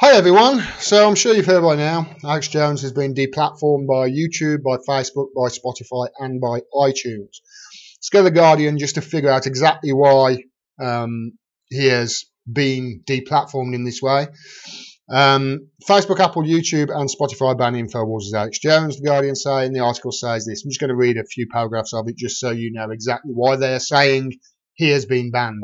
Hi everyone, so I'm sure you've heard by now, Alex Jones has been deplatformed by YouTube, by Facebook, by Spotify and by iTunes. Let's go to The Guardian just to figure out exactly why he has been deplatformed in this way. Facebook, Apple, YouTube and Spotify ban InfoWars as Alex Jones, The Guardian say, and the article says this. I'm just going to read a few paragraphs of it just so you know exactly why they are saying he has been banned.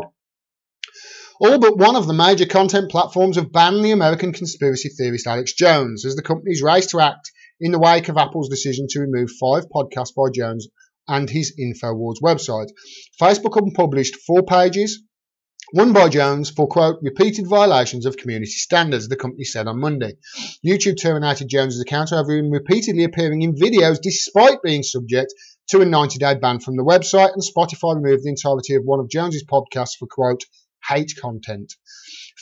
All but one of the major content platforms have banned the American conspiracy theorist Alex Jones as the companies race to act in the wake of Apple's decision to remove 5 podcasts by Jones and his InfoWars website. Facebook unpublished 4 pages, one by Jones, for, quote, repeated violations of community standards, the company said on Monday. YouTube terminated Jones's account over him repeatedly appearing in videos despite being subject to a 90-day ban from the website, and Spotify removed the entirety of one of Jones's podcasts for, quote, hate content.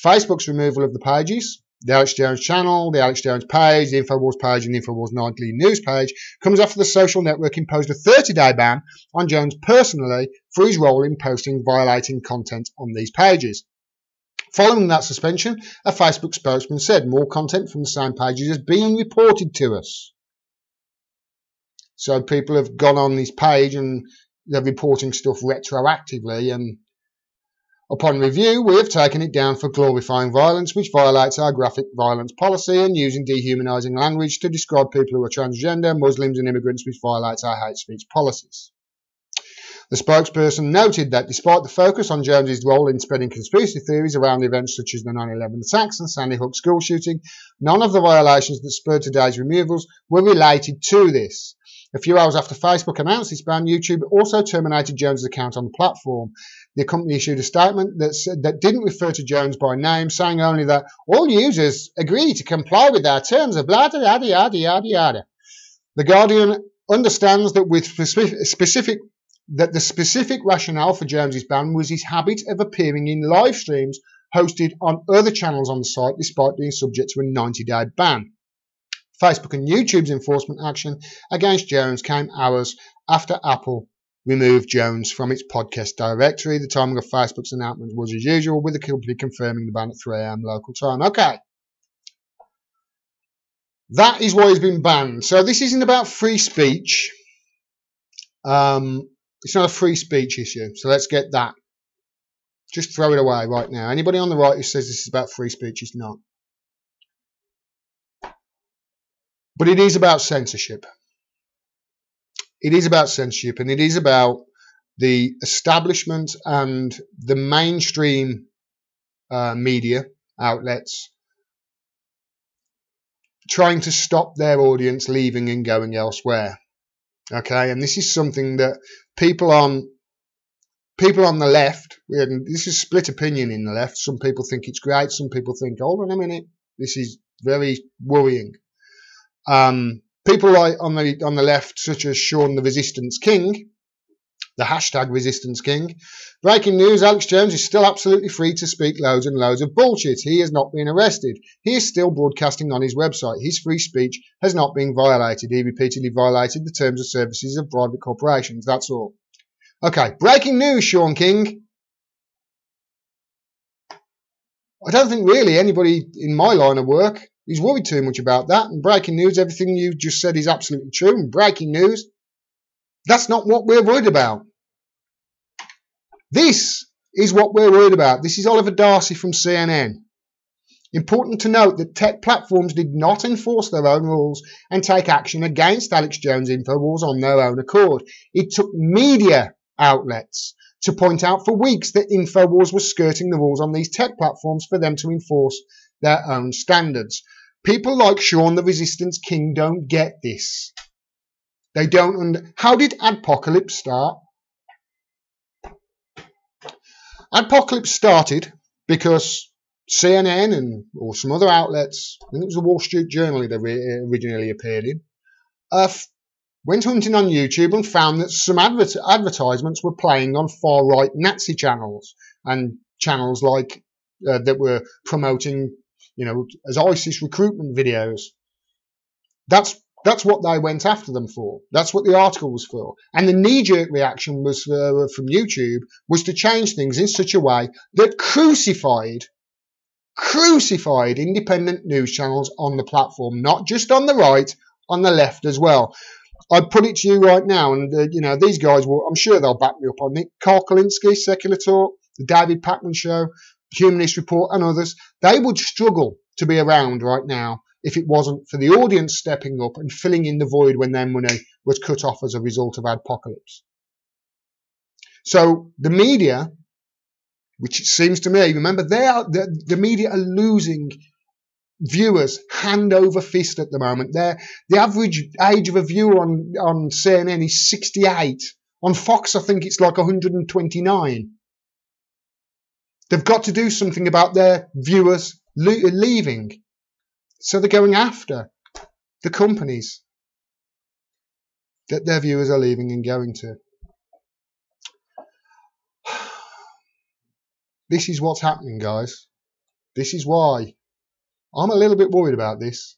Facebook's removal of the pages, the Alex Jones channel, the Alex Jones page, the InfoWars page and the InfoWars Nightly News page comes after the social network imposed a 30-day ban on Jones personally for his role in posting violating content on these pages. Following that suspension, a Facebook spokesman said more content from the same pages is being reported to us. So people have gone on this page and they're reporting stuff retroactively, and upon review, we have taken it down for glorifying violence, which violates our graphic violence policy, and using dehumanizing language to describe people who are transgender, Muslims and immigrants, which violates our hate speech policies. The spokesperson noted that despite the focus on Jones's role in spreading conspiracy theories around events such as the 9/11 attacks and Sandy Hook school shooting, none of the violations that spurred today's removals were related to this. A few hours after Facebook announced this ban, YouTube also terminated Jones' account on the platform. The company issued a statement that didn't refer to Jones by name, saying only that all users agree to comply with our terms of blah, yada, yada, yada, yada. The Guardian understands that the specific rationale for Jones's ban was his habit of appearing in live streams hosted on other channels on the site despite being subject to a 90-day ban. Facebook and YouTube's enforcement action against Jones came hours after Apple removed Jones from its podcast directory. The timing of Facebook's announcement was as usual, with the company confirming the ban at 3 a.m. local time. Okay. That is why he's been banned. So this isn't about free speech. It's not a free speech issue. So let's get that. Just throw it away right now. Anybody on the right who says this is about free speech is not. But it is about censorship. It is about censorship, and it is about the establishment and the mainstream media outlets trying to stop their audience leaving and going elsewhere. Okay, and this is something that people on the left, and this is split opinion in the left. Some people think it's great. Some people think, hold on a minute, this is very worrying. People like on the left, such as Sean the Resistance King, the hashtag Resistance King. Breaking news, Alex Jones is still absolutely free to speak loads and loads of bullshit. He has not been arrested. He is still broadcasting on his website. His free speech has not been violated. He repeatedly violated the terms of services of private corporations. That's all. Okay, breaking news, Sean King. I don't think really anybody in my line of work is worried too much about that. And breaking news, everything you just said is absolutely true. And breaking news, that's not what we're worried about. This is what we're worried about. This is Oliver Darcy from CNN. Important to note that tech platforms did not enforce their own rules and take action against Alex Jones' InfoWars on their own accord. It took media outlets to point out for weeks that InfoWars was skirting the rules on these tech platforms for them to enforce their own standards. People like Sean the Resistance King don't get this. They don't. How did Adpocalypse start? Adpocalypse started because CNN or some other outlets, I think it was the Wall Street Journal it originally appeared in, went hunting on YouTube and found that some advertisements were playing on far-right Nazi channels and channels like that were promoting, as ISIS recruitment videos. That's what they went after them for. That's what the article was for. And the knee-jerk reaction was from YouTube was to change things in such a way that crucified crucified independent news channels on the platform, not just on the right, on the left as well. I put it to you right now, and you know, these guys will, I'm sure they'll back me up on it. Carl Kalinske, Secular Talk, the David Pakman Show, Humanist Report, and others, they would struggle to be around right now if it wasn't for the audience stepping up and filling in the void when their money was cut off as a result of apocalypse. So the media, which it seems to me, remember, the media are losing viewers hand over fist at the moment. The average age of a viewer on CNN is 68. On Fox, I think it's like 129. They've got to do something about their viewers leaving. So they're going after the companies that their viewers are leaving and going to. This is what's happening, guys. This is why I'm a little bit worried about this.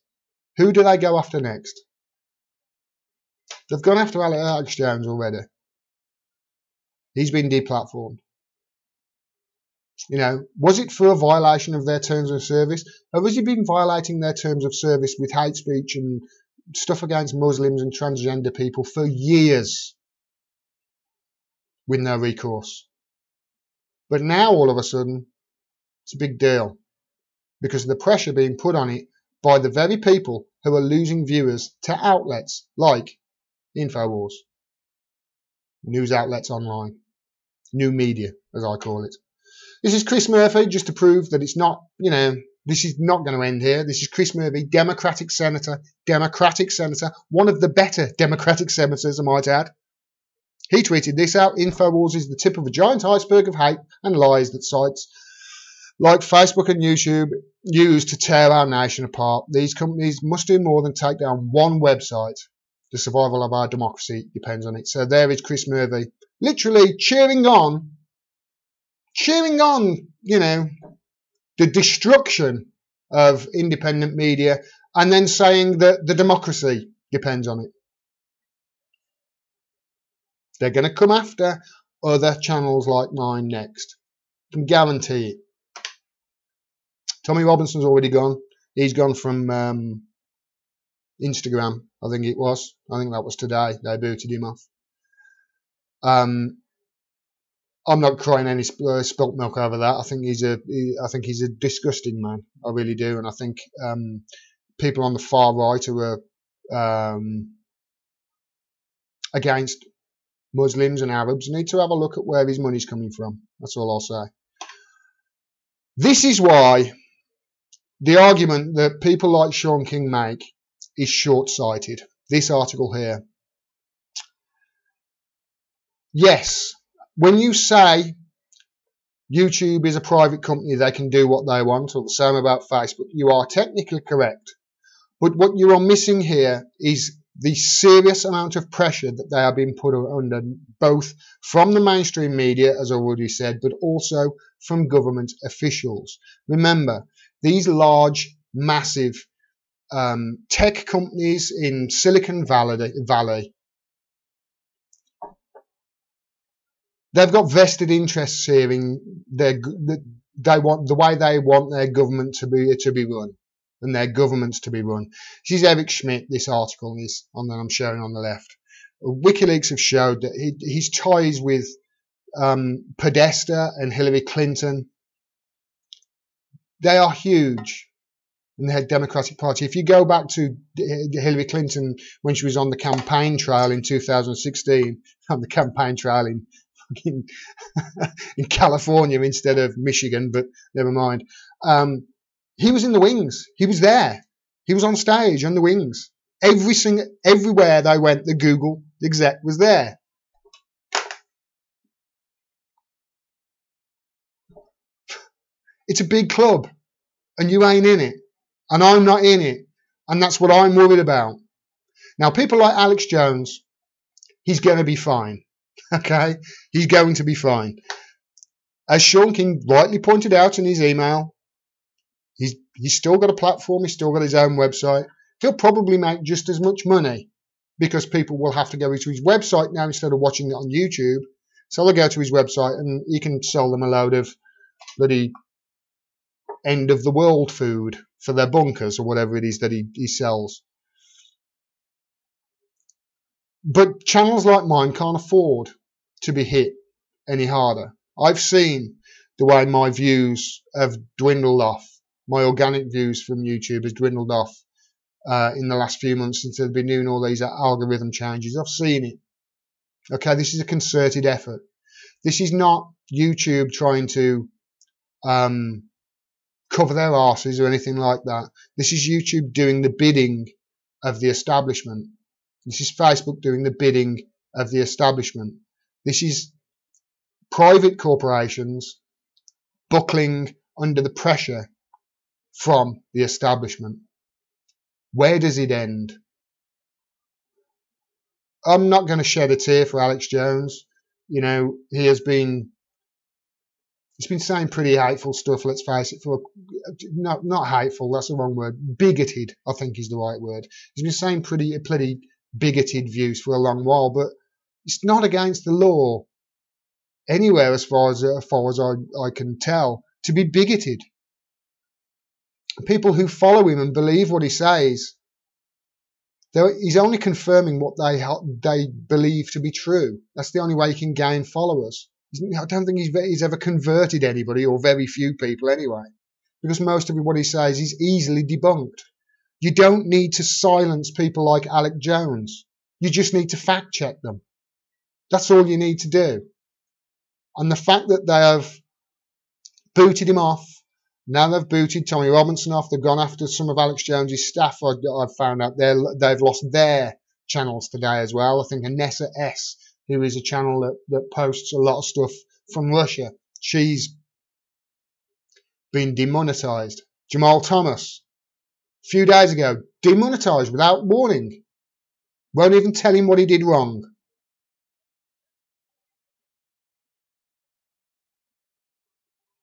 Who do they go after next? They've gone after Alex Jones already. He's been deplatformed. You know, was it for a violation of their terms of service? Or has he been violating their terms of service with hate speech and stuff against Muslims and transgender people for years with no recourse? But now, all of a sudden, it's a big deal because of the pressure being put on it by the very people who are losing viewers to outlets like InfoWars, news outlets online, new media, as I call it. This is Chris Murphy, just to prove that it's not, you know, this is not going to end here. This is Chris Murphy, Democratic Senator, one of the better Democratic senators, I might add. He tweeted this out: InfoWars is the tip of a giant iceberg of hate and lies that sites like Facebook and YouTube use to tear our nation apart. These companies must do more than take down one website. The survival of our democracy depends on it. So there is Chris Murphy, literally cheering on, you know, the destruction of independent media, and then saying that the democracy depends on it. They're going to come after other channels like mine next. I can guarantee it. Tommy Robinson's already gone. He's gone from Instagram, I think it was. I think that was today. They booted him off. I'm not crying any spilt milk over that. I think he's a disgusting man. I really do. And I think people on the far right who are against Muslims and Arabs need to have a look at where his money's coming from. That's all I'll say. This is why the argument that people like Sean King make is short-sighted. This article here. Yes, when you say YouTube is a private company, they can do what they want, or the same about Facebook, you are technically correct. But what you are missing here is the serious amount of pressure that they are being put under, both from the mainstream media, as I already said, but also from government officials. Remember, these large, massive tech companies in Silicon Valley, they've got vested interests here in the way they want their government to be run. And their governments to be run. This is Eric Schmidt, this article is on that I'm showing on the left. WikiLeaks have showed that his ties with Podesta and Hillary Clinton, they are huge in the Democratic Party. If you go back to Hillary Clinton when she was on the campaign trail in 2016, on the campaign trail in California instead of Michigan, but never mind. He was in the wings. He was there. He was on stage on the wings. Everywhere they went, the Google exec was there. It's a big club, and you ain't in it, and I'm not in it, and that's what I'm worried about. Now, people like Alex Jones, he's going to be fine. Okay, he's going to be fine. As Sean King rightly pointed out in his email, he's still got a platform, he's still got his own website. He'll probably make just as much money because people will have to go to his website now instead of watching it on YouTube. So they'll go to his website and he can sell them a load of bloody end of the world food for their bunkers or whatever it is that he sells. But channels like mine can't afford to be hit any harder. I've seen the way my views have dwindled off. My organic views from YouTube has dwindled off in the last few months since they've been doing all these algorithm changes. I've seen it. Okay, this is a concerted effort. This is not YouTube trying to cover their arses or anything like that. This is YouTube doing the bidding of the establishment. This is Facebook doing the bidding of the establishment. This is private corporations buckling under the pressure from the establishment. Where does it end? I'm not going to shed a tear for Alex Jones. You know, he's been saying pretty hateful stuff, let's face it, for not hateful, that's the wrong word, bigoted, I think is the right word. He's been saying pretty bigoted views for a long while, but it's not against the law anywhere as far as I can tell to be bigoted. People who follow him and believe what he says, he's only confirming what they believe to be true. That's the only way he can gain followers. I don't think he's ever converted anybody, or very few people anyway, because most of what he says is easily debunked. You don't need to silence people like Alex Jones. You just need to fact check them. That's all you need to do. And the fact that they have booted him off, now they've booted Tommy Robinson off, they've gone after some of Alex Jones's staff. I've found out they've lost their channels today as well. I think Anessa S, who is a channel that posts a lot of stuff from Russia, she's been demonetized. Jamal Thomas, a few days ago, demonetized without warning. Won't even tell him what he did wrong.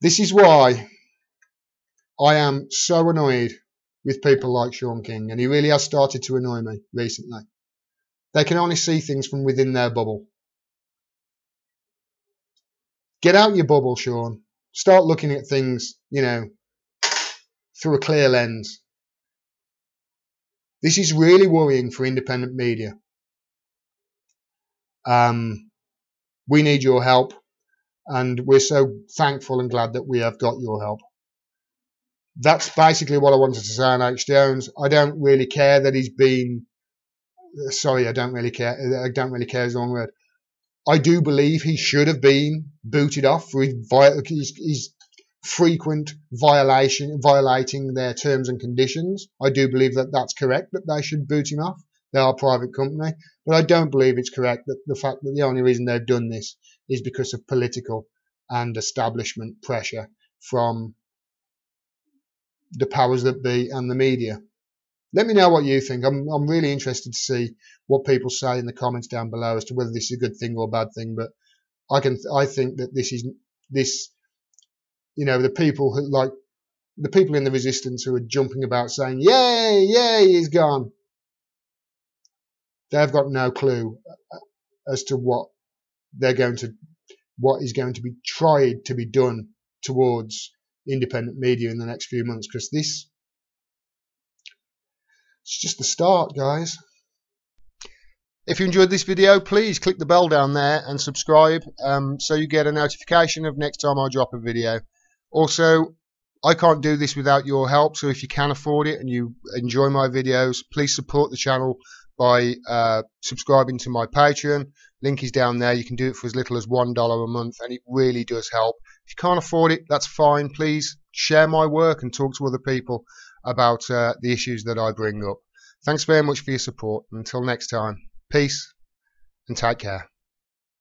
This is why I am so annoyed with people like Sean King, and he really has started to annoy me recently. They can only see things from within their bubble. Get out your bubble, Sean. Start looking at things, you know, through a clear lens. This is really worrying for independent media. We need your help, and we're so thankful and glad that we have got your help. That's basically what I wanted to say on Alex Jones. I don't really care that he's been... Sorry, I don't really care. I don't really care is the wrong word. I do believe he should have been booted off for his frequent violating their terms and conditions. I do believe that that's correct, that they should boot him off. They are a private company. But I don't believe it's correct that the fact that the only reason they've done this is because of political and establishment pressure from the powers that be and the media. Let me know what you think. I'm really interested to see what people say in the comments down below as to whether this is a good thing or a bad thing. But I think that this you know, the people in the resistance who are jumping about saying yay, yay, he's gone. They've got no clue as to what is going to be tried to be done towards independent media in the next few months, because it's just the start, guys. If you enjoyed this video, please click the bell down there and subscribe so you get a notification of next time I drop a video. Also, I can't do this without your help, so if you can afford it and you enjoy my videos, please support the channel by subscribing to my Patreon. Link is down there. You can do it for as little as $1 a month, and it really does help. If you can't afford it, that's fine. Please share my work and talk to other people about the issues that I bring up. Thanks very much for your support. Until next time, peace and take care.